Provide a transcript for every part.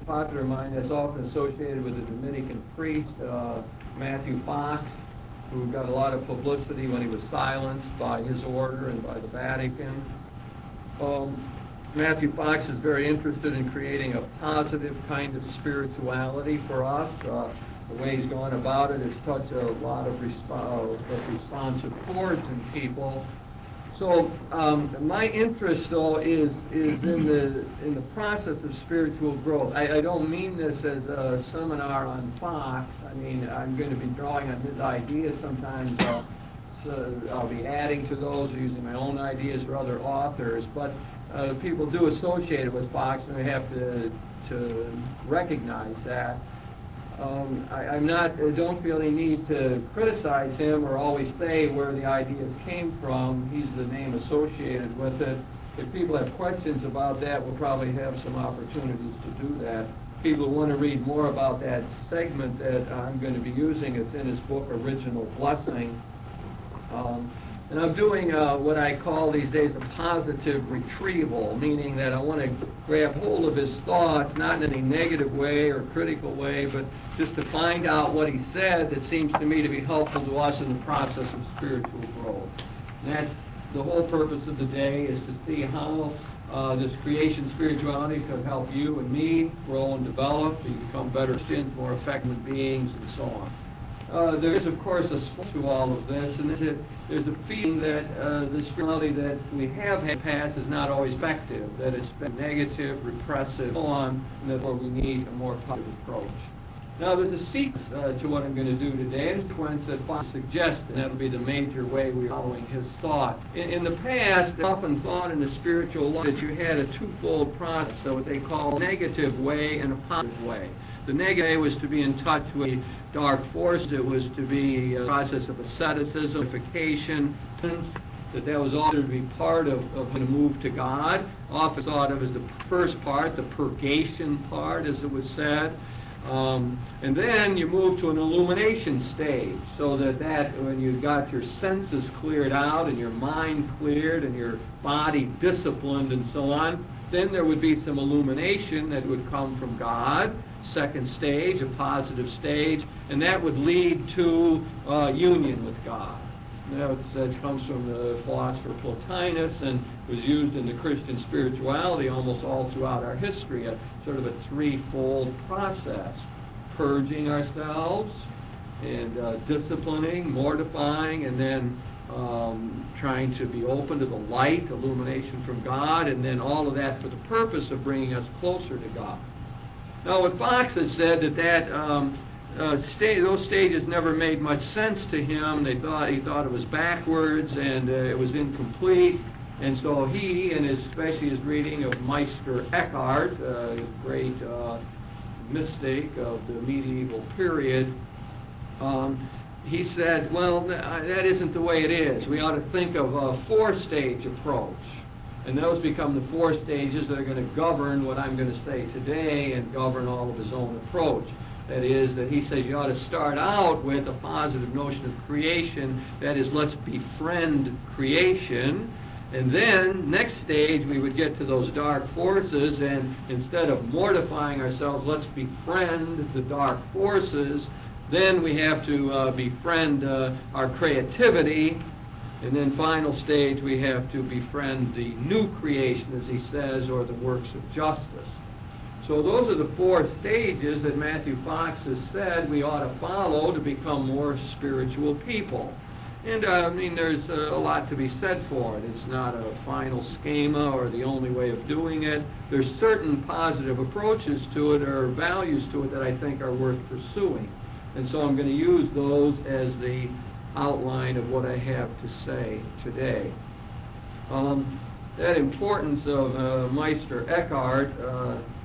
popular mind that's often associated with the Dominican priest, Matthew Fox, who got a lot of publicity when he was silenced by his order and by the Vatican. Matthew Fox is very interested in creating a positive kind of spirituality for us. The way he's gone about it has touched a lot of responsive chords in people. So my interest, though, is in the process of spiritual growth. I don't mean this as a seminar on Fox. I mean, I'm going to be drawing on his ideas sometimes. So I'll be adding to those or using my own ideas for other authors. But people do associate it with Fox, and we have to recognize that. I don't feel any need to criticize him or always say where the ideas came from. He's the name associated with it. If people have questions about that, we'll probably have some opportunities to do that. People who want to read more about that segment that I'm going to be using, it's in his book, Original Blessing. And I'm doing what I call these days a positive retrieval, meaning that I want to grab hold of his thoughts, not in any negative way or critical way, but just to find out what he said that seems to me to be helpful to us in the process of spiritual growth. And that's the whole purpose of the day, is to see how this creation spirituality could help you and me grow and develop, become better Christians, more effective beings, and so on. There is, of course, a split to all of this, and there's a feeling that the spirituality that we have had past is not always effective, that it's been negative, repressive, so on, and therefore we need a more positive approach. Now, there's a sequence to what I'm going to do today, and a sequence that Fox suggested, and that'll be the major way we're following his thought. In the past, it's often thought in the spiritual life that you had a twofold process, so what they call a negative way and a positive way. The negative way was to be in touch with dark force. It was to be a process of asceticism, purification, that was often to be part of the move to God. Often thought of as the first part, the purgation part, as it was said. And then you move to an illumination stage, so that when you got your senses cleared out and your mind cleared and your body disciplined and so on, then there would be some illumination that would come from God. Second stage, a positive stage, and that would lead to union with God. That comes from the philosopher Plotinus and was used in the Christian spirituality almost all throughout our history, a sort of a threefold process: purging ourselves, and disciplining, mortifying, and then trying to be open to the light, illumination from God, and then all of that for the purpose of bringing us closer to God. Now, what Fox has said those stages never made much sense to him. He thought it was backwards and it was incomplete, and so he, and especially his reading of Meister Eckhart, a great mystic of the medieval period, he said, well, that isn't the way it is. We ought to think of a four-stage approach. And those become the four stages that are going to govern what I'm going to say today and govern all of his own approach. That is, that he says you ought to start out with a positive notion of creation. That is, let's befriend creation. And then, next stage, we would get to those dark forces, and instead of mortifying ourselves, let's befriend the dark forces. Then we have to befriend our creativity. And then final stage, we have to befriend the new creation, as he says, or the works of justice. So those are the four stages that Matthew Fox has said we ought to follow to become more spiritual people. And I mean, there's a lot to be said for it. It's not a final schema or the only way of doing it. There's certain positive approaches to it or values to it that I think are worth pursuing. And so I'm going to use those as the outline of what I have to say today. That importance of Meister Eckhart,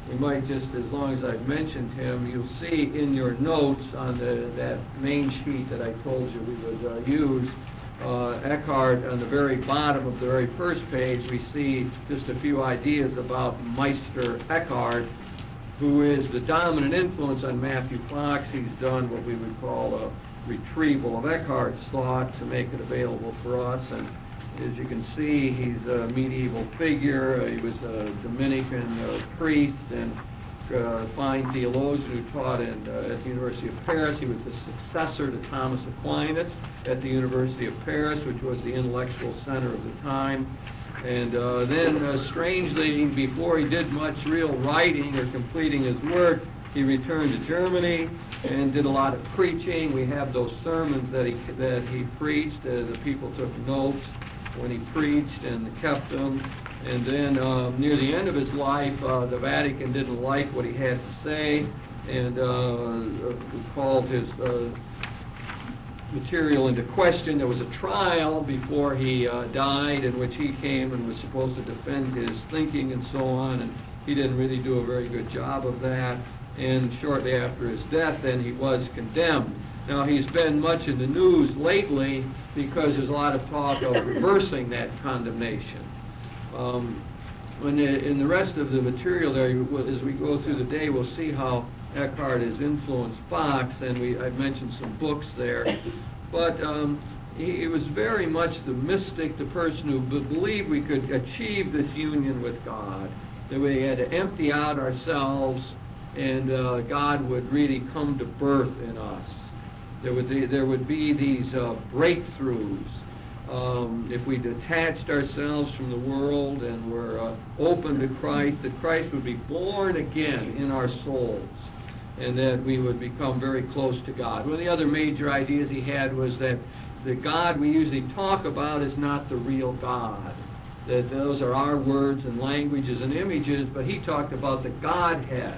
we might just, as long as I've mentioned him, you'll see in your notes on that main sheet that I told you we would use, Eckhart, on the very bottom of the very first page, we see just a few ideas about Meister Eckhart, who is the dominant influence on Matthew Fox. He's done what we would call a retrieval of Eckhart's thought to make it available for us. And as you can see, he's a medieval figure. He was a Dominican priest, and fine theologian who taught at the University of Paris. He was the successor to Thomas Aquinas at the University of Paris, which was the intellectual center of the time. And then, strangely, before he did much real writing or completing his work, he returned to Germany and did a lot of preaching. We have those sermons that he preached. The people took notes when he preached and kept them. And then near the end of his life, the Vatican didn't like what he had to say and called his material into question. There was a trial before he died in which he came and was supposed to defend his thinking and so on, and he didn't really do a very good job of that. And shortly after his death, then he was condemned. Now, he's been much in the news lately because there's a lot of talk of reversing that condemnation. In the rest of the material there, as we go through the day, we'll see how Eckhart has influenced Fox, and I've mentioned some books there. But he was very much the mystic, the person who believed we could achieve this union with God, that we had to empty out ourselves, and God would really come to birth in us. There would be these breakthroughs. If we detached ourselves from the world and were open to Christ, that Christ would be born again in our souls, and that we would become very close to God. One of the other major ideas he had was that the God we usually talk about is not the real God, that those are our words and languages and images, but he talked about the Godhead,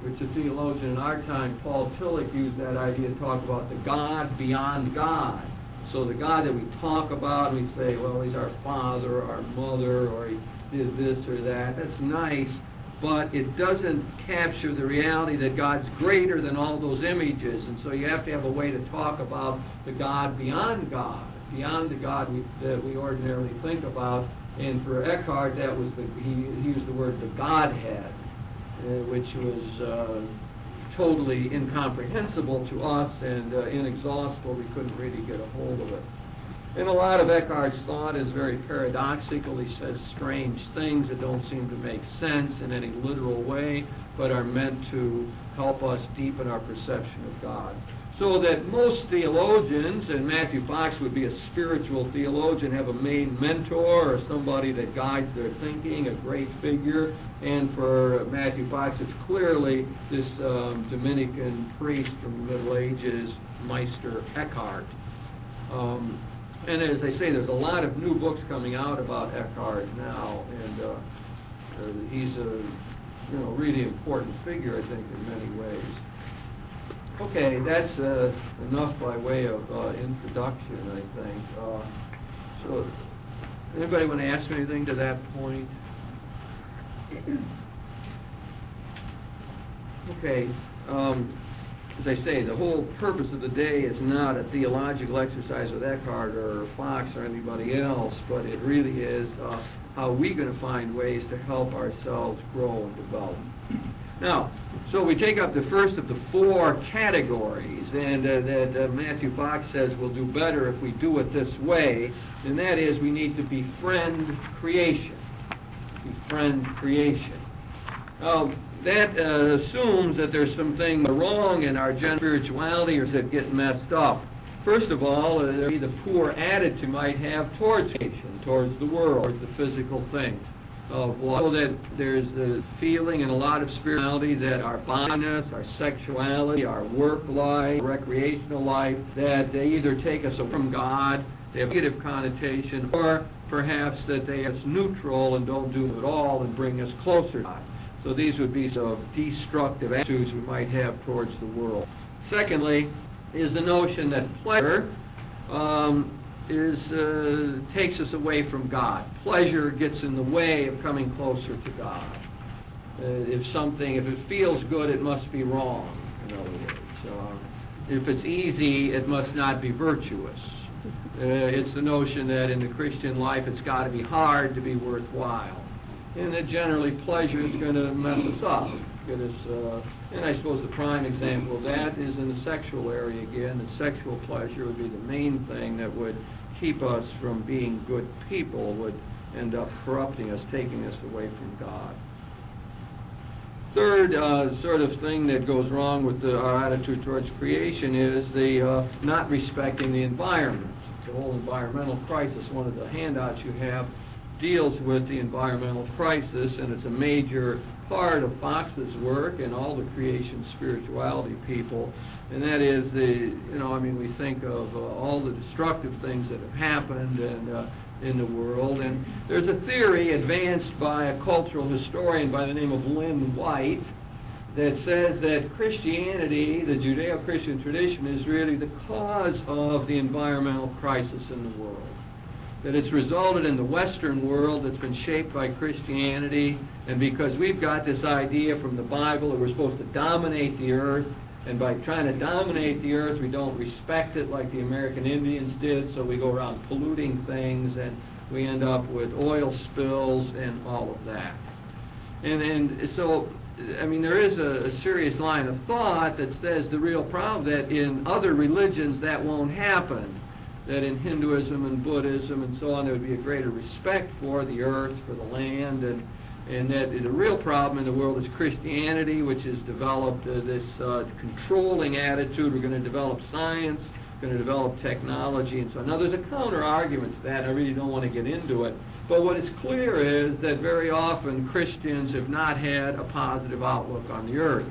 which a theologian in our time, Paul Tillich, used that idea to talk about the God beyond God. So the God that we talk about, we say, well, he's our father, our mother, or he did this or that. That's nice, but it doesn't capture the reality that God's greater than all those images. And so you have to have a way to talk about the God, beyond the God that we ordinarily think about. And for Eckhart, that was he used the word the Godhead, which was totally incomprehensible to us and inexhaustible. We couldn't really get a hold of it. And a lot of Eckhart's thought is very paradoxical. He says strange things that don't seem to make sense in any literal way, but are meant to help us deepen our perception of God. So that most theologians, and Matthew Fox would be a spiritual theologian, have a main mentor or somebody that guides their thinking, a great figure. And for Matthew Fox, it's clearly this Dominican priest from the Middle Ages, Meister Eckhart. And as I say, there's a lot of new books coming out about Eckhart now, and he's a really important figure, I think, in many ways. Okay, that's enough by way of introduction, I think. So, anybody want to ask me anything to that point? Okay, as I say, the whole purpose of the day is not a theological exercise with Eckhart or Fox or anybody else, but it really is how we're going to find ways to help ourselves grow and develop. Now, so we take up the first of the four categories, and that Matthew Fox says we'll do better if we do it this way, and that is we need to befriend creation. Befriend creation. Now, that assumes that there's something wrong in our general spirituality or that get messed up. First of all, there'd be the poor attitude you might have towards creation, towards the world, towards the physical things of life. So that there's the feeling in a lot of spirituality that our bodiness, our sexuality, our work life, recreational life, that they either take us away from God, they have a negative connotation, or perhaps that they are neutral and don't do it at all and bring us closer to God. So these would be some destructive attitudes we might have towards the world. Secondly, is the notion that pleasure takes us away from God. Pleasure gets in the way of coming closer to God. If it feels good, it must be wrong, in other words. If it's easy, it must not be virtuous. It's the notion that in the Christian life it's got to be hard to be worthwhile. And that generally pleasure is going to mess us up. And I suppose the prime example of that is in the sexual area again. The sexual pleasure would be the main thing that would keep us from being good people, would end up corrupting us, taking us away from God. Third sort of thing that goes wrong with our attitude towards creation is the not respecting the environment. The whole environmental crisis, one of the handouts you have, deals with the environmental crisis, and it's a major part of Fox's work and all the creation spirituality people. And that is we think of all the destructive things that have happened and in the world. And there's a theory advanced by a cultural historian by the name of Lynn White that says that Christianity, the Judeo-Christian tradition, is really the cause of the environmental crisis in the world. That it's resulted in the Western world that's been shaped by Christianity, and because we've got this idea from the Bible that we're supposed to dominate the earth, and by trying to dominate the earth, we don't respect it like the American Indians did, so we go around polluting things, and we end up with oil spills and all of that. And so, there is a serious line of thought that says the real problem that in other religions that won't happen, that in Hinduism and Buddhism and so on there would be a greater respect for the earth, for the land, and that the real problem in the world is Christianity, which has developed this controlling attitude. We're going to develop science, going to develop technology, and so on. Now, there's a counter-argument to that. I really don't want to get into it. But what is clear is that very often Christians have not had a positive outlook on the earth.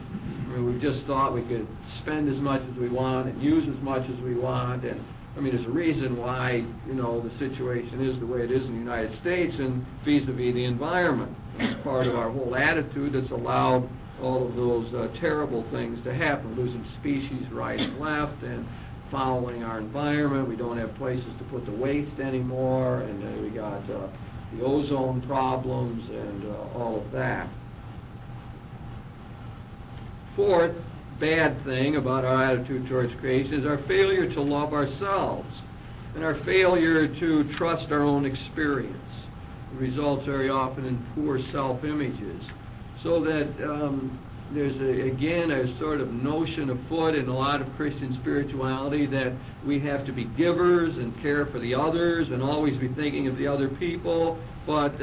We've just thought we could spend as much as we want and use as much as we want, and there's a reason why, the situation is the way it is in the United States and vis-a-vis the environment. It's part of our whole attitude that's allowed all of those terrible things to happen, losing species right and left and fouling our environment. We don't have places to put the waste anymore, and we got the ozone problems and all of that. Fourth bad thing about our attitude towards creation is our failure to love ourselves and our failure to trust our own experience. It results very often in poor self-images. So that there's, again, a sort of notion afoot in a lot of Christian spirituality that we have to be givers and care for the others and always be thinking of the other people, but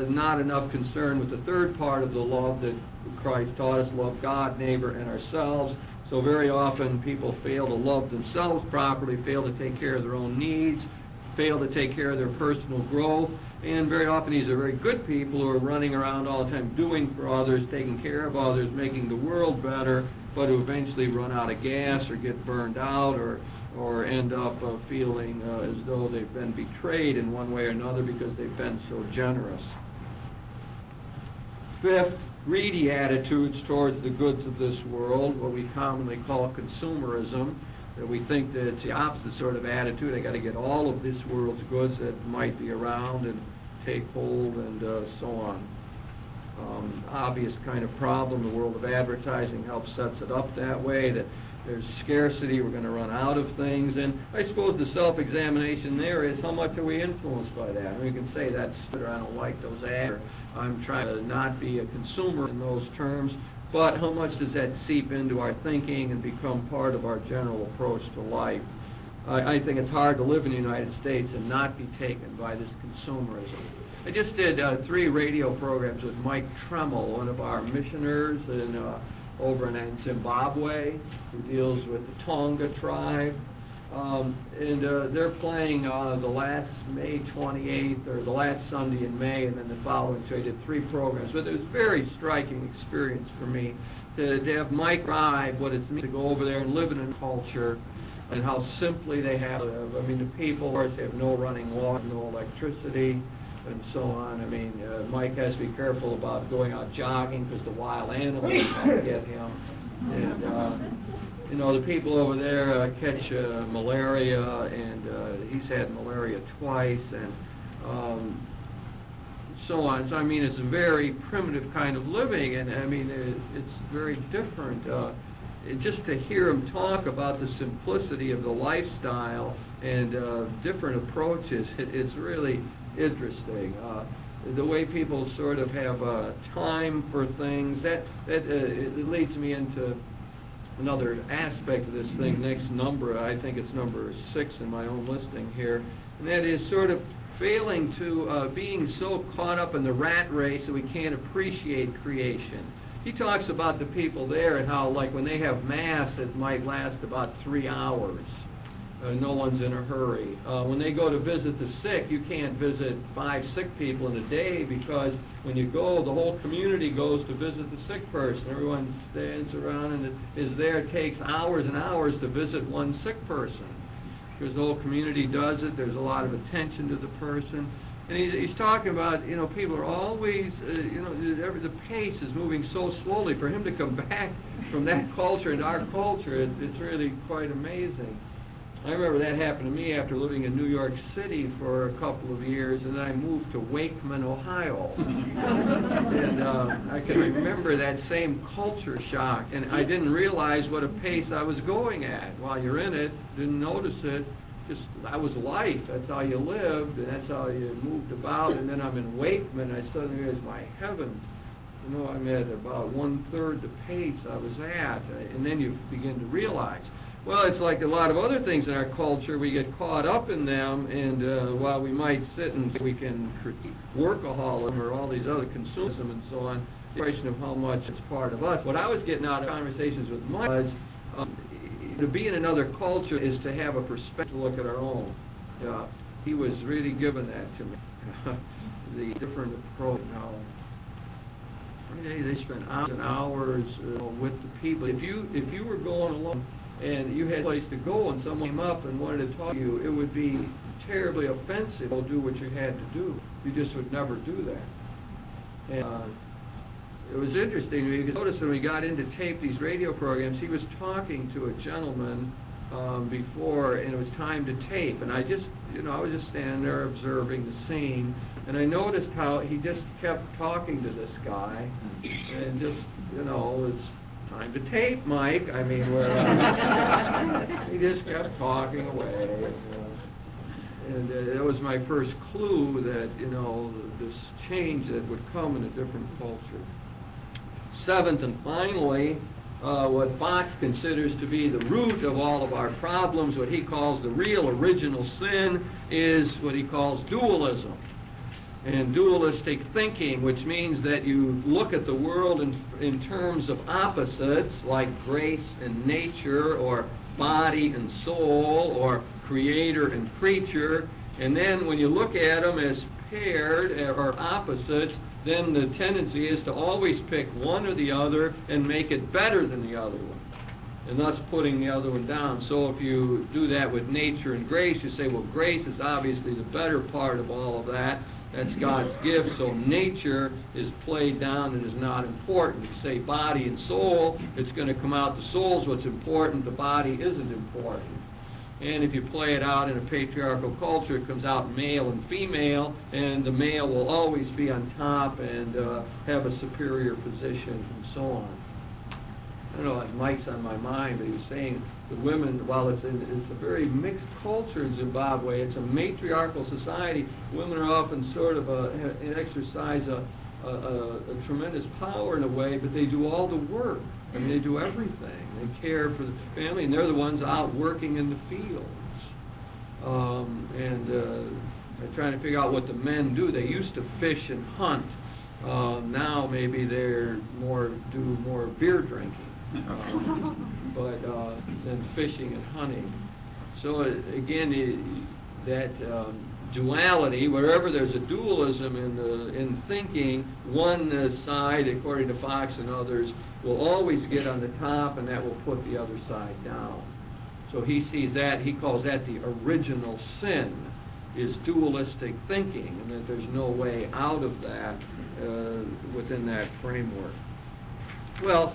not enough concern with the third part of the love that Christ taught us, love God, neighbor, and ourselves. So very often people fail to love themselves properly, fail to take care of their own needs, fail to take care of their personal growth, and very often these are very good people who are running around all the time doing for others, taking care of others, making the world better, but who eventually run out of gas or get burned out or end up feeling as though they've been betrayed in one way or another because they've been so generous. Fifth, greedy attitudes towards the goods of this world, what we commonly call consumerism. That we think that it's the opposite sort of attitude. I got to get all of this world's goods that might be around and take hold and so on. Obvious kind of problem. The world of advertising helps sets it up that way, that there's scarcity, we're going to run out of things. And I suppose the self-examination there is how much are we influenced by that? I mean, you can say that's, I don't like those ads, or I'm trying to not be a consumer in those terms, but how much does that seep into our thinking and become part of our general approach to life? I think it's hard to live in the United States and not be taken by this consumerism. I just did 3 radio programs with Mike Tremmel, one of our missioners over in Zimbabwe, who deals with the Tonga tribe. And they're playing the last May 28th, or the last Sunday in May, and then the following. So I did 3 programs. But it was a very striking experience for me to have Mike describe what it's meant to go over there and live in a culture, and how simply they have. I mean, the people, of course, they have no running water, no electricity, and so on. I mean, Mike has to be careful about going out jogging because the wild animals can get him. And the people over there catch malaria, and he's had malaria twice, and so on. So, I mean, it's a very primitive kind of living, and, I mean, it's very different. Just to hear him talk about the simplicity of the lifestyle and different approaches, it's really interesting. The way people sort of have time for things, it leads me into another aspect of this thing, next number, I think it's number 6 in my own listing here, and that is sort of failing to being so caught up in the rat race that we can't appreciate creation. he talks about the people there and how, like, when they have Mass, it might last about 3 hours. No one's in a hurry. When they go to visit the sick, you can't visit 5 sick people in a day, because when you go, the whole community goes to visit the sick person. Everyone stands around and is there. It takes hours and hours to visit one sick person, because the whole community does it. There's a lot of attention to the person. And he's talking about, people are always, the pace is moving so slowly. For him to come back from that culture into our culture, it's really quite amazing. I remember that happened to me after living in New York City for a couple of years, and then I moved to Wakeman, Ohio. And I can remember that same culture shock, and I didn't realize what a pace I was going at. While you're in it, didn't notice it. Just, that was life. That's how you lived, and that's how you moved about. And then I'm in Wakeman, I suddenly realized, my heavens, I'm at about 1/3 the pace I was at. And then you begin to realize, well, it's like a lot of other things in our culture. We get caught up in them, and while we might sit and say we can critique workaholism or all these other consumerism and so on, the question of how much it's part of us. What I was getting out of conversations with Mike was, to be in another culture is to have a perspective to look at our own. He was really giving that to me. The different approach. They spent hours and hours with the people. If you were going along and you had a place to go and someone came up and wanted to talk to you, it would be terribly offensive to do what you had to do. You just would never do that. And it was interesting. You could notice when we got in to tape these radio programs, he was talking to a gentleman before, and it was time to tape. And I just, I was just standing there observing the scene, and I noticed how he just kept talking to this guy, and just, it's time to tape, Mike. I mean, he just kept talking away. And it was my first clue that, this change that would come in a different culture. Seventh and finally, what Fox considers to be the root of all of our problems, what he calls the real original sin, is what he calls dualism. And dualistic thinking, which means that you look at the world in terms of opposites, like grace and nature, or body and soul, or creator and creature, and then when you look at them as paired or opposites, then the tendency is to always pick one or the other and make it better than the other one, and thus putting the other one down. So if you do that with nature and grace, you say, well, grace is obviously the better part of all of that. That's God's gift, so nature is played down and is not important. You say body and soul, it's going to come out the soul's what's important, the body isn't important. And if you play it out in a patriarchal culture, it comes out male and female, and the male will always be on top and have a superior position, and so on. I don't know, Mike's on my mind, but he was saying the women, while it's a very mixed culture in Zimbabwe, it's a matriarchal society. Women are often sort of exercise a tremendous power in a way, but they do all the work. I mean, they do everything. They care for the family, and they're the ones out working in the fields. They're trying to figure out what the men do. They used to fish and hunt. Now maybe they're do more beer drinking, but than fishing and hunting. So again, that duality, wherever there's a dualism in thinking, one side, according to Fox and others, will always get on the top, and that will put the other side down. So he sees that, he calls that the original sin, is dualistic thinking, and that there's no way out of that within that framework. Well,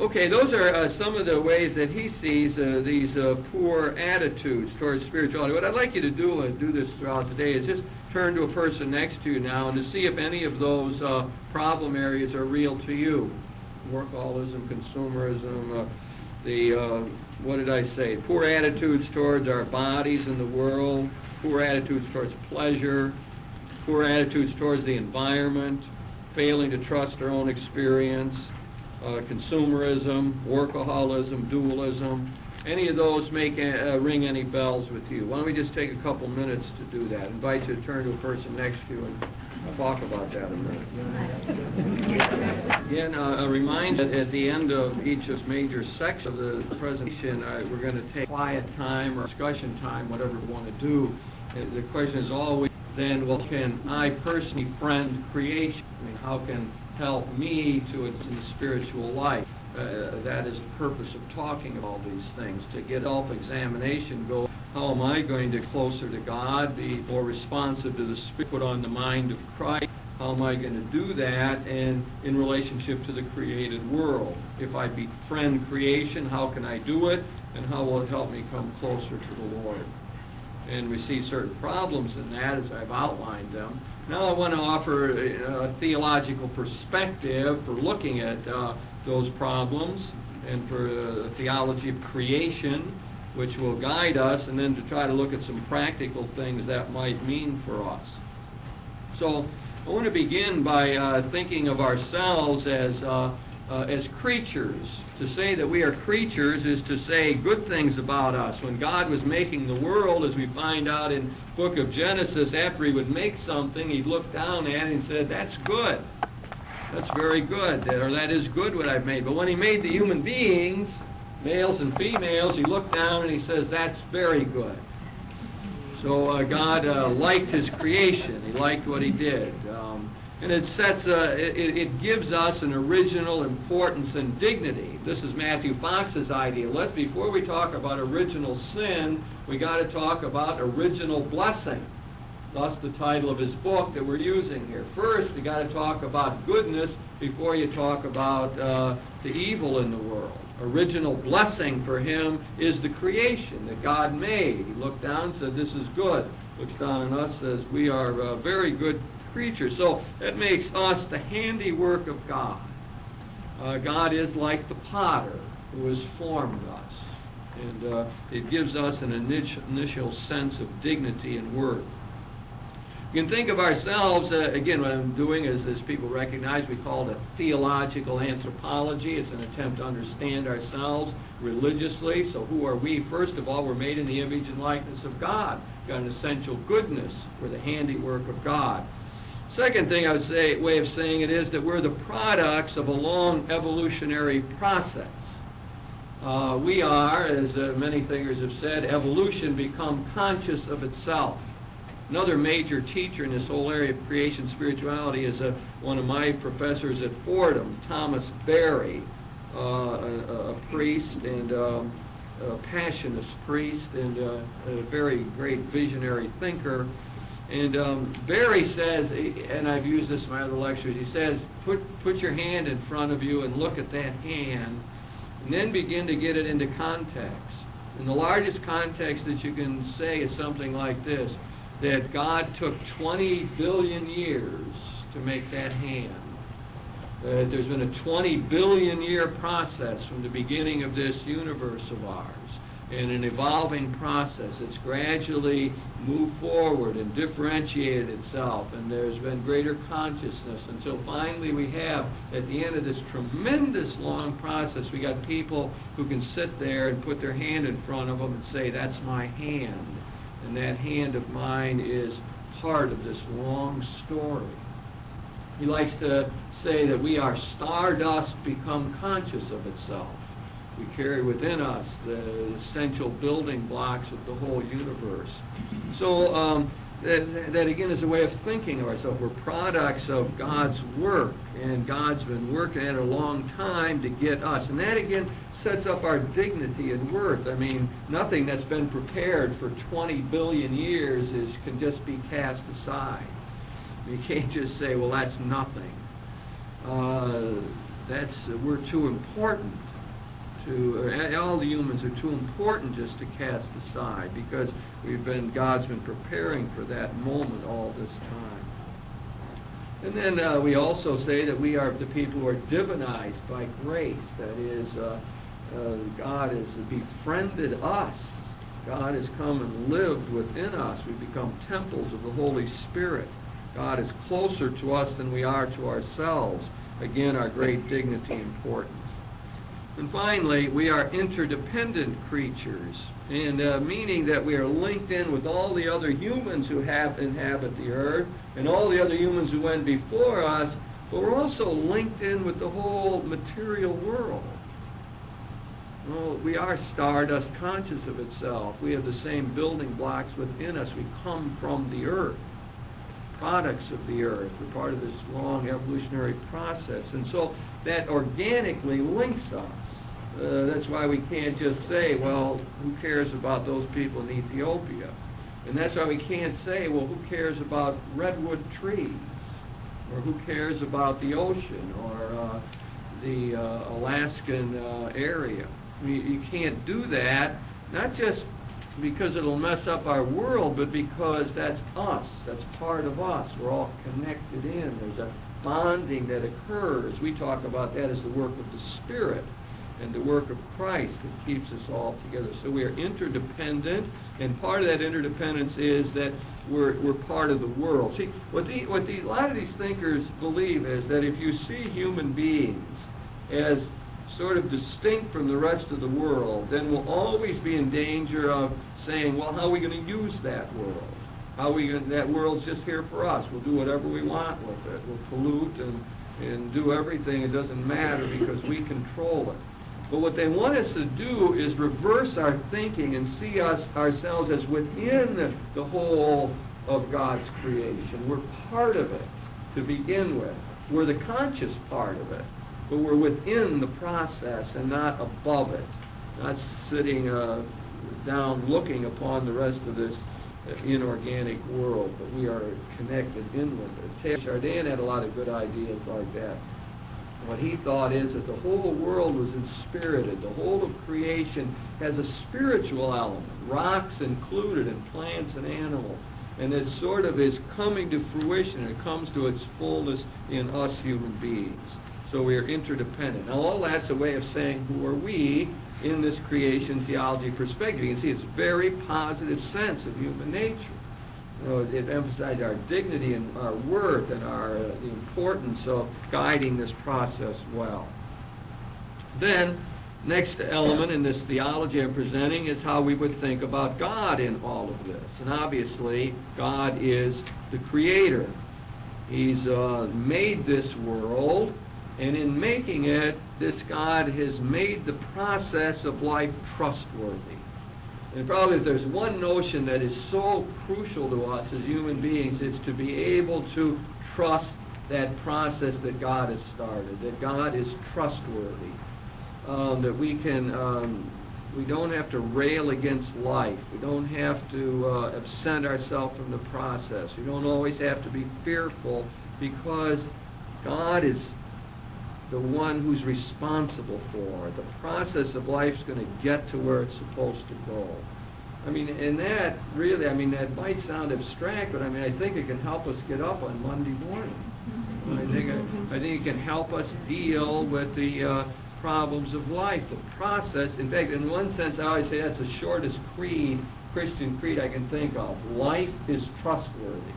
okay, those are some of the ways that he sees these poor attitudes towards spirituality. What I'd like you to do, and do this throughout today, is just turn to a person next to you now and to see if any of those problem areas are real to you. Workaholism, consumerism, what did I say? Poor attitudes towards our bodies and the world, poor attitudes towards pleasure, poor attitudes towards the environment, failing to trust our own experience, consumerism, workaholism, dualism. Any of those make ring any bells with you? Why don't we just take a couple minutes to do that? I invite you to turn to a person next to you and I'll talk about that in a minute. Again, a reminder that at the end of each of major sections of the presentation, we're going to take quiet time or discussion time, whatever we want to do. The question is always, then, well, can I personally friend creation? I mean, how can help me to in the spiritual life? That is the purpose of talking about all these things, to get self-examination, go, how am I going to closer to God, be more responsive to the Spirit, put on the mind of Christ? How am I going to do that, and in relationship to the created world? If I befriend creation, how can I do it, and how will it help me come closer to the Lord? And we see certain problems in that as I've outlined them. Now I want to offer a theological perspective for looking at those problems, and for the theology of creation, which will guide us, and then to try to look at some practical things that might mean for us. So I want to begin by thinking of ourselves as creatures. To say that we are creatures is to say good things about us. When God was making the world, as we find out in the book of Genesis, after he would make something, he'd look down at it and said, that's good. That's very good, or that is good what I've made. But when he made the human beings, males and females, he looked down and he says, that's very good. So God liked his creation. He liked what he did. And it sets it gives us an original importance and dignity. This is Matthew Fox's idea. Before we talk about original sin, we got to talk about original blessing. Thus the title of his book that we're using here. First, you got to talk about goodness before you talk about the evil in the world. Original blessing for him is the creation that God made. He looked down and said, this is good. Looks down on us, says, we are very good creatures. So that makes us the handiwork of God. God is like the potter who has formed us. And it gives us an initial sense of dignity and worth. You can think of ourselves, again, what I'm doing is, as people recognize, we call it a theological anthropology. It's an attempt to understand ourselves religiously. So who are we? First of all, we're made in the image and likeness of God. We've got an essential goodness. We're the handiwork of God. Second thing I would say, way of saying it, is that we're the products of a long evolutionary process. We are, as many thinkers have said, evolution become conscious of itself. Another major teacher in this whole area of creation spirituality is one of my professors at Fordham, Thomas Berry, a priest and a Passionist priest and a very great visionary thinker. And Berry says, and I've used this in my other lectures, he says, put your hand in front of you and look at that hand, and then begin to get it into context. And the largest context that you can say is something like this, that God took 20 billion years to make that hand. There's been a 20 billion year process from the beginning of this universe of ours. In an evolving process, it's gradually moved forward and differentiated itself, and there's been greater consciousness until finally we have, at the end of this tremendous long process, we got people who can sit there and put their hand in front of them and say, that's my hand. And that hand of mine is part of this long story. He likes to say that we are stardust become conscious of itself. We carry within us the essential building blocks of the whole universe. So that again is a way of thinking of ourselves. We're products of God's work, and God's been working at it a long time to get us. And that again sets up our dignity and worth. I mean, nothing that's been prepared for 20 billion years can just be cast aside. You can't just say, well, that's nothing. We're too important. All the humans are too important just to cast aside, because God's been preparing for that moment all this time. And then we also say that we are the people who are divinized by grace. That is, God has befriended us. God has come and lived within us. We become temples of the Holy Spirit. God is closer to us than we are to ourselves. Again, our great dignity and importance. And finally, we are interdependent creatures, and meaning that we are linked in with all the other humans who inhabit the earth and all the other humans who went before us, but we're also linked in with the whole material world. Well, we are stardust conscious of itself. We have the same building blocks within us. We come from the earth, products of the earth. We're part of this long evolutionary process. And so that organically links us. That's why we can't just say, well, who cares about those people in Ethiopia? And that's why we can't say, well, who cares about redwood trees? Or who cares about the ocean or the Alaskan area? You can't do that, not just because it'll mess up our world, but because that's us. That's part of us. We're all connected in. There's a bonding that occurs. We talk about that as the work of the Spirit and the work of Christ that keeps us all together. So we are interdependent, and part of that interdependence is that we're part of the world. See, a lot of these thinkers believe is that if you see human beings as sort of distinct from the rest of the world, then we'll always be in danger of saying, well, how are we going to use that world? That world's just here for us. We'll do whatever we want with it. We'll pollute and do everything. It doesn't matter because we control it. But what they want us to do is reverse our thinking and see ourselves as within the whole of God's creation. We're part of it to begin with. We're the conscious part of it. But we're within the process and not above it. Not sitting down looking upon the rest of this inorganic world, but we are connected in with it. Teilhard de Chardin had a lot of good ideas like that. What he thought is that the whole world was inspirited. The whole of creation has a spiritual element, rocks included, and plants and animals. And it sort of is coming to fruition, and it comes to its fullness in us human beings. So we are interdependent. Now all that's a way of saying, who are we in this creation theology perspective? You can see it's a very positive sense of human nature. You know, it emphasizes our dignity and our worth and the importance of guiding this process well. Then, next element in this theology I'm presenting is how we would think about God in all of this. And obviously, God is the creator. He's made this world, and in making it, this God has made the process of life trustworthy. And probably if there's one notion that is so crucial to us as human beings, it's to be able to trust that process that God has started, that God is trustworthy, that we don't have to rail against life. We don't have to absent ourselves from the process. We don't always have to be fearful because God is the one who's responsible for it. The process of life is going to get to where it's supposed to go. I mean, and that really, I mean, that might sound abstract, but I mean, I think it can help us get up on Monday morning. I think it can help us deal with the problems of life, the process. In fact, in one sense, I always say that's the shortest Christian creed I can think of. Life is trustworthy.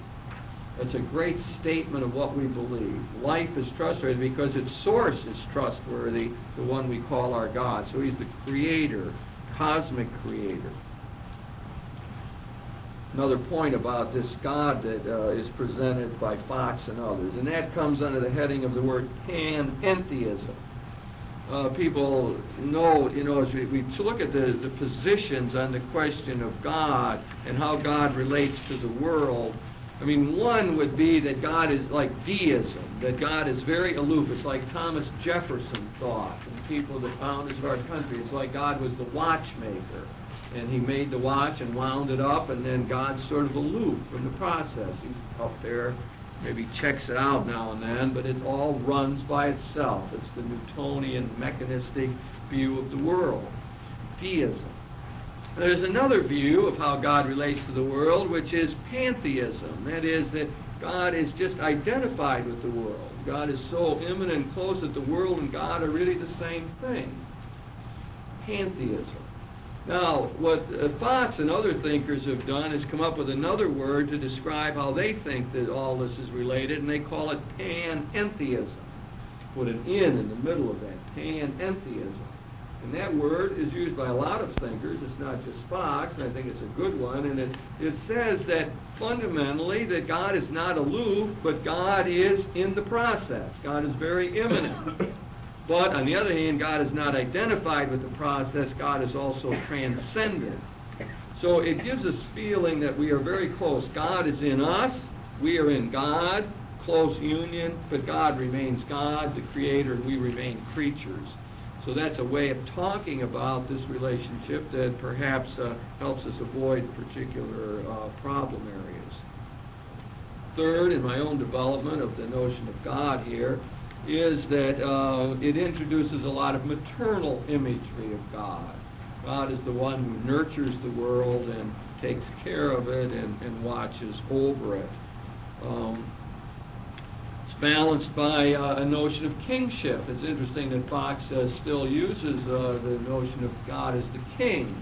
That's a great statement of what we believe. Life is trustworthy because its source is trustworthy, the one we call our God. So he's the creator, cosmic creator. Another point about this God that is presented by Fox and others, and that comes under the heading of the word panentheism. People know, as we look at the positions on the question of God and how God relates to the world, I mean, one would be that God is like deism, that God is very aloof. It's like Thomas Jefferson thought, and people, the founders of our country. It's like God was the watchmaker, and he made the watch and wound it up, and then God's sort of aloof from the process. He's up there, maybe checks it out now and then, but it all runs by itself. It's the Newtonian mechanistic view of the world, deism. There's another view of how God relates to the world, which is pantheism. That is, that God is just identified with the world. God is so immanent and close that the world and God are really the same thing. Pantheism. Now, what Fox and other thinkers have done is come up with another word to describe how they think that all this is related, and they call it panentheism. Put an N in the middle of that, panentheism. And that word is used by a lot of thinkers. It's not just Fox, and I think it's a good one. And it says that fundamentally that God is not aloof, but God is in the process. God is very immanent. But on the other hand, God is not identified with the process. God is also transcendent. So it gives us feeling that we are very close. God is in us. We are in God. Close union. But God remains God, the Creator, and we remain creatures. So that's a way of talking about this relationship that perhaps helps us avoid particular problem areas. Third, in my own development of the notion of God here, is that it introduces a lot of maternal imagery of God. God is the one who nurtures the world and takes care of it and watches over it. It's balanced by a notion of kingship. It's interesting that Fox still uses the notion of God as the king.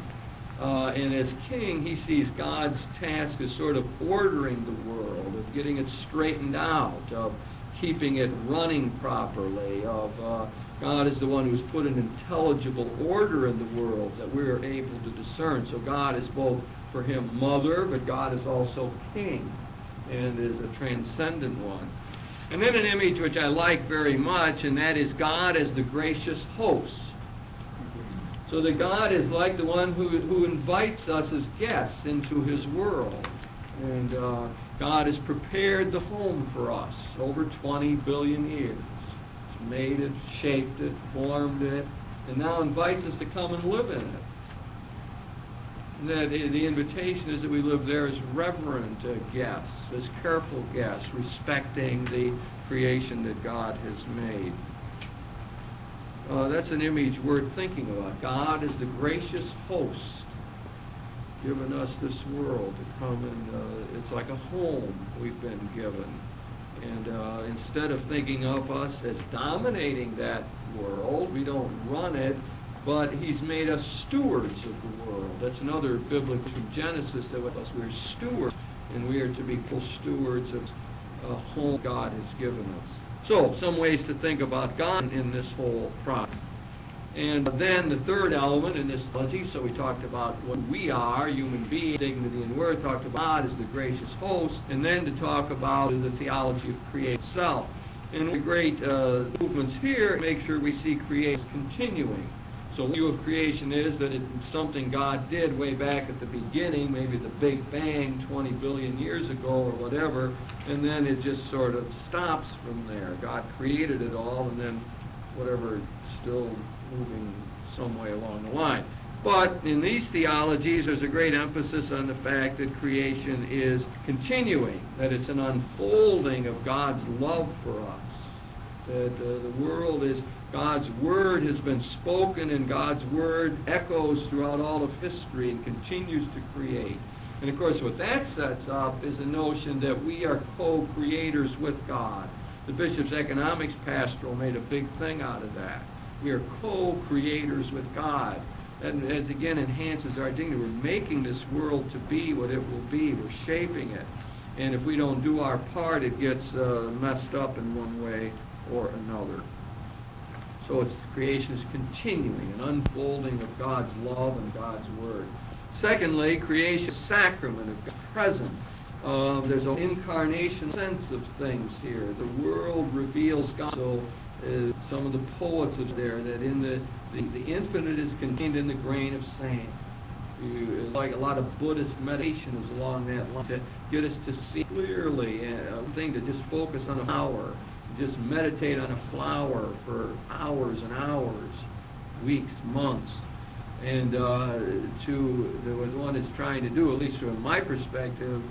And as king, he sees God's task as sort of ordering the world, of getting it straightened out, of keeping it running properly, of God is the one who's put an intelligible order in the world that we're able to discern. So God is both, for him, mother, but God is also king and is a transcendent one. And then an image which I like very much, and that is God as the gracious host. So that God is like the one who invites us as guests into his world. And God has prepared the home for us over 20 billion years. He's made it, shaped it, formed it, and now invites us to come and live in it. And that the invitation is that we live there as reverent guests, as careful guests, respecting the creation that God has made. That's an image worth thinking about. God is the gracious host, given us this world to come and it's like a home we've been given. And instead of thinking of us as dominating that world, we don't run it, but he's made us stewards of the world. That's another biblical from Genesis that with us we're stewards, and we are to be full stewards of a home God has given us. So, some ways to think about God in this whole process. And then the third element in this theology, so we talked about what we are, human beings, dignity and worth, talked about God as the gracious host, and then to talk about the theology of creation itself. And the great movements here make sure we see creation continuing. So the view of creation is that it's something God did way back at the beginning, maybe the Big Bang 20 billion years ago or whatever, and then it just sort of stops from there. God created it all, and then whatever, still moving some way along the line. But in these theologies, there's a great emphasis on the fact that creation is continuing, that it's an unfolding of God's love for us, that the world is, God's word has been spoken, and God's word echoes throughout all of history and continues to create. And of course, what that sets up is a notion that we are co-creators with God. The Bishop's Economics Pastoral made a big thing out of that. We are co-creators with God. And as again enhances our dignity. We're making this world to be what it will be. We're shaping it. And if we don't do our part, it gets messed up in one way or another. So creation is continuing, an unfolding of God's love and God's word. Secondly, creation is a sacrament of God's presence. There's an incarnation sense of things here. The world reveals God. So some of the poets are there that in the infinite is contained in the grain of sand. Like a lot of Buddhist meditation is along that line to get us to see clearly, a thing to just focus on a flower, just meditate on a flower for hours and hours, weeks, months. And what one is trying to do, at least from my perspective,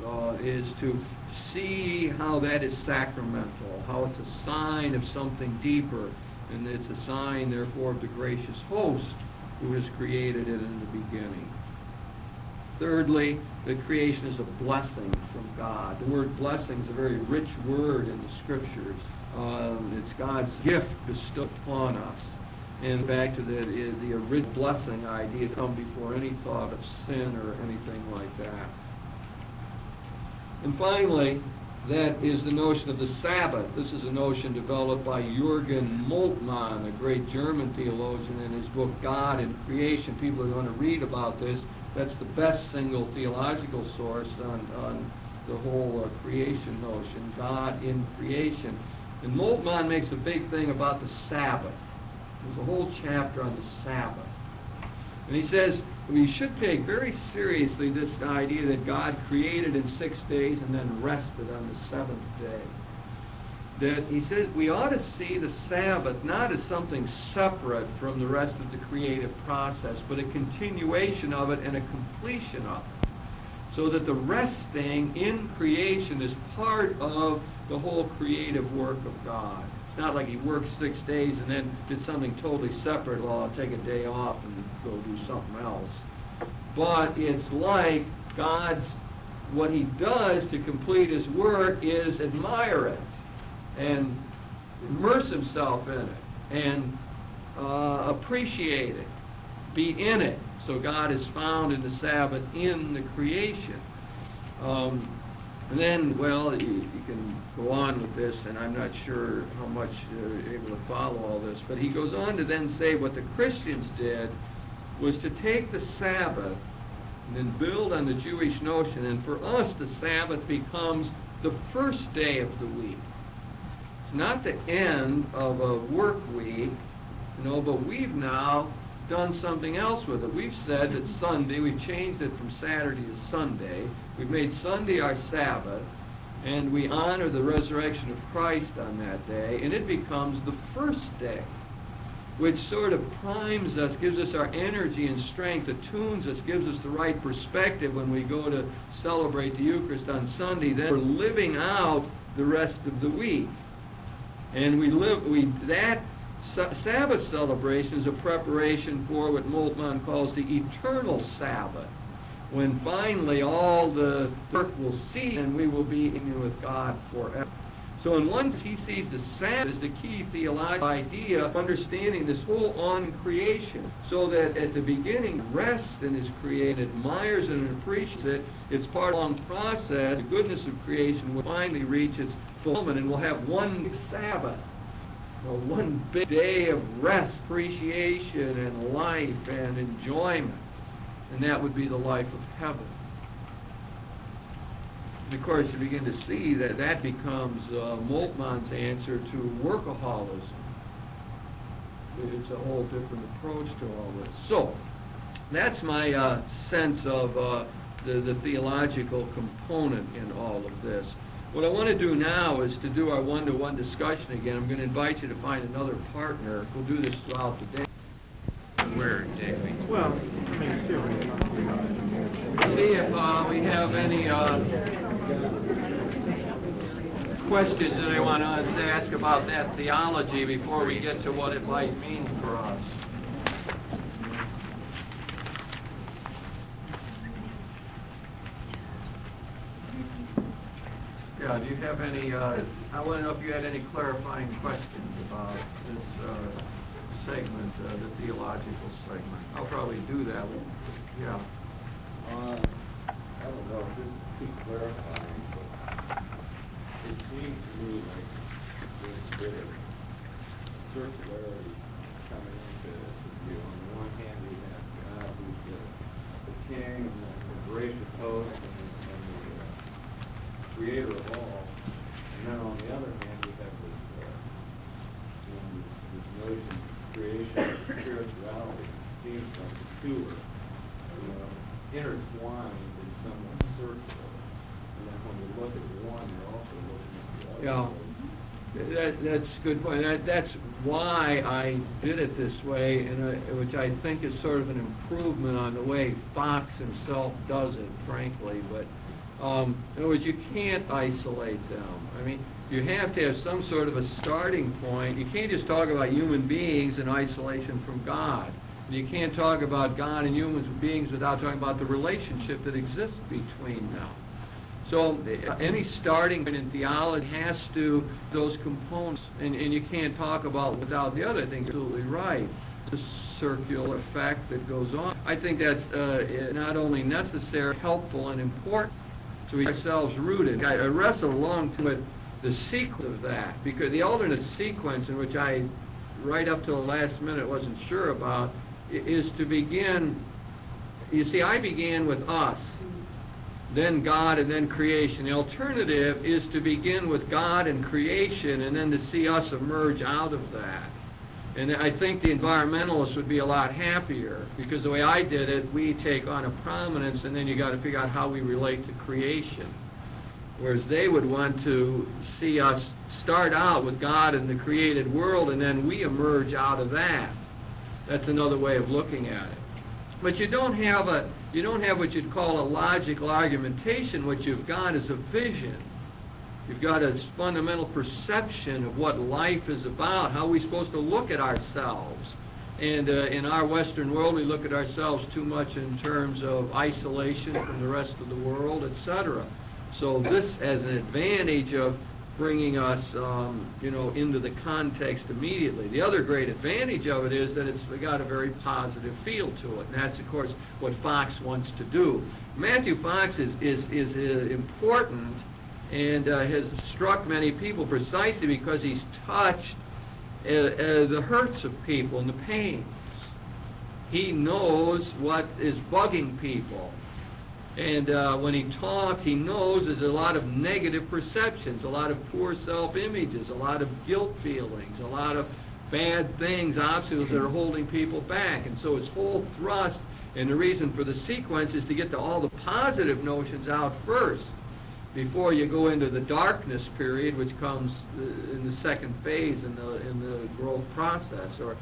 is to see how that is sacramental, how it's a sign of something deeper, and it's a sign, therefore, of the gracious host who has created it in the beginning. Thirdly, that creation is a blessing from God. The word blessing is a very rich word in the Scriptures. It's God's gift bestowed upon us. And back to the original blessing idea come before any thought of sin or anything like that. And finally, that is the notion of the Sabbath. This is a notion developed by Jürgen Moltmann, a great German theologian, in his book God and Creation. People are going to read about this. That's the best single theological source on the whole creation notion, God in creation. And Moltmann makes a big thing about the Sabbath. There's a whole chapter on the Sabbath. And he says we should take very seriously this idea that God created in 6 days and then rested on the seventh day. That he says we ought to see the Sabbath not as something separate from the rest of the creative process, but a continuation of it and a completion of it. So that the resting in creation is part of the whole creative work of God. It's not like he worked 6 days and then did something totally separate. Well, I'll take a day off and go do something else. But it's like what he does to complete his work is admire it and immerse himself in it and appreciate it, be in it. So God is found in the Sabbath in the creation. And then, well, you can go on with this, and I'm not sure how much you're able to follow all this, but he goes on to then say what the Christians did was to take the Sabbath and then build on the Jewish notion, and for us the Sabbath becomes the first day of the week. It's not the end of a work week, but we've now done something else with it. We've said that Sunday, we've changed it from Saturday to Sunday. We've made Sunday our Sabbath, and we honor the resurrection of Christ on that day, and it becomes the first day, which sort of primes us, gives us our energy and strength, attunes us, gives us the right perspective when we go to celebrate the Eucharist on Sunday. Then we're living out the rest of the week. And that Sabbath celebration is a preparation for what Moltmann calls the eternal Sabbath, when finally all the work will cease and we will be in with God forever. So in one sense, he sees the Sabbath as the key theological idea of understanding this whole on creation, so that at the beginning, rests in his creation, admires it and appreciates it. It's part of a long process. The goodness of creation will finally reach its fulfillment, and we'll have one big Sabbath, one big day of rest, appreciation, and life and enjoyment. And that would be the life of heaven. And of course, you begin to see that that becomes Moltmann's answer to workaholism. It's a whole different approach to all this. So, that's my sense of the theological component in all of this. What I want to do now is to do our one-to-one discussion again. I'm going to invite you to find another partner. We'll do this throughout the day. Where exactly? Well, see if we have any questions that I want to ask about that theology before we get to what it might mean for us. Yeah, do you have any, I want to know if you had any clarifying questions about this segment, the theological segment. I'll probably do that. Yeah. I don't know if this is too clarifying, but it seems to me like there's a bit of circularity coming into view. On the one hand, we have God, who's the king and the gracious host and the creator of all. And then on the other hand, we have this notion of creation and spirituality. It seems like the two are intertwined in somewhat circular. And then when you look at one, you're also looking at the other. Yeah, that's a good point. That's why I did it this way, which I think is sort of an improvement on the way Fox himself does it, frankly. But in other words, you can't isolate them. I mean, you have to have some sort of a starting point. You can't just talk about human beings in isolation from God. You can't talk about God and human beings without talking about the relationship that exists between them. So any starting point in theology has to, those components, and you can't talk about without the other thing. You're absolutely right. The circular effect that goes on. I think that's not only necessary, helpful, and important, So we ourselves rooted. I wrestled along with the sequence of that, because the alternate sequence in which I, right up till the last minute, wasn't sure about, is to begin, you see, I began with us, then God, and then creation. The alternative is to begin with God and creation, and then to see us emerge out of that. And I think the environmentalists would be a lot happier, because the way I did it, we take on a prominence, and then you got to figure out how we relate to creation. Whereas they would want to see us start out with God and the created world, and then we emerge out of that. That's another way of looking at it. But you don't have what you'd call a logical argumentation. What you've got is a vision. You've got a fundamental perception of what life is about, how we're supposed to look at ourselves. And in our Western world, we look at ourselves too much in terms of isolation from the rest of the world, etc. So this has an advantage of bringing us, into the context immediately. The other great advantage of it is that it's got a very positive feel to it, and that's, of course, what Fox wants to do. Matthew Fox is important and has struck many people precisely because he's touched the hurts of people and the pains. He knows what is bugging people. And when he talks, he knows there's a lot of negative perceptions, a lot of poor self-images, a lot of guilt feelings, a lot of bad things, obstacles that are holding people back. And so his whole thrust and the reason for the sequence is to get to all the positive notions out first before you go into the darkness period, which comes in the second phase in the growth process, or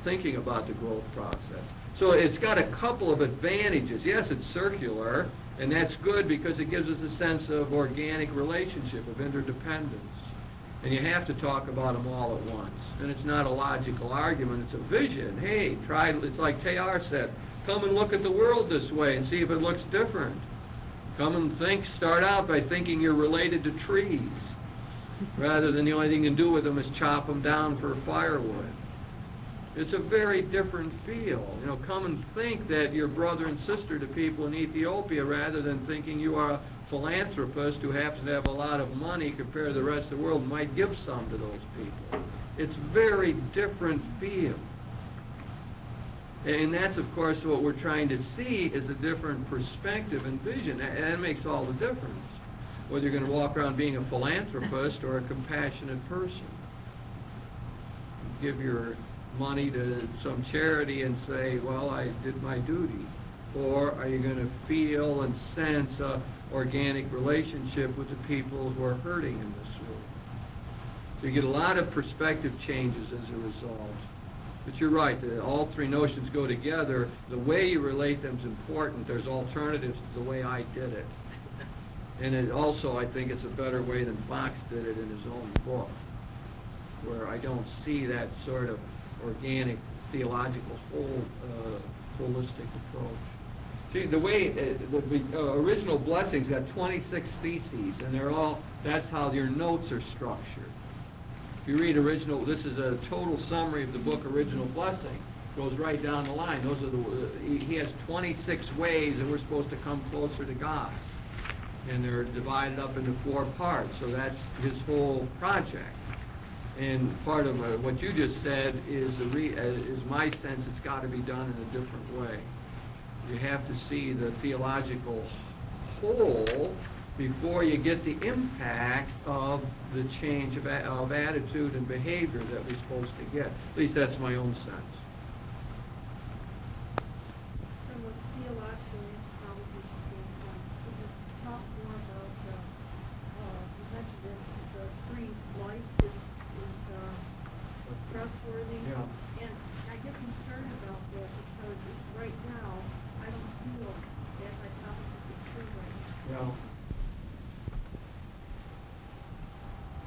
thinking about the growth process. So it's got a couple of advantages. Yes, it's circular, and that's good because it gives us a sense of organic relationship, of interdependence. And you have to talk about them all at once. And it's not a logical argument, it's a vision. Hey, it's like Teilhard said, come and look at the world this way and see if it looks different. Come and start out by thinking you're related to trees, rather than the only thing you can do with them is chop them down for firewood. It's a very different feel. Come and think that you're brother and sister to people in Ethiopia, rather than thinking you are a philanthropist who happens to have a lot of money compared to the rest of the world and might give some to those people. It's very different feel. And that's, of course, what we're trying to see is a different perspective and vision. And that makes all the difference, whether you're going to walk around being a philanthropist or a compassionate person. Give your money to some charity and say, well, I did my duty. Or are you going to feel and sense an organic relationship with the people who are hurting in this world? So you get a lot of perspective changes as a result. But you're right, all three notions go together. The way you relate them is important. There's alternatives to the way I did it. And it also, I think it's a better way than Fox did it in his own book, where I don't see that sort of organic, theological, holistic approach. See, the way, the original blessings got 26 theses, and that's how your notes are structured. If you read this is a total summary of the book Original Blessing. Goes right down the line. He has 26 ways that we're supposed to come closer to God. And they're divided up into 4 parts. So that's his whole project. And part of what you just said is my sense it's got to be done in a different way. You have to see the theological whole before you get the impact of the change of attitude and behavior that we're supposed to get. At least that's my own sense. From a theological anthropology standpoint, could you talk more about, you mentioned that the free life is trustworthy? Yeah. And I get concerned about that because right now, I don't feel that hypothesis is true right now. Yeah.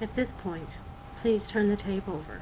At this point, please turn the tape over.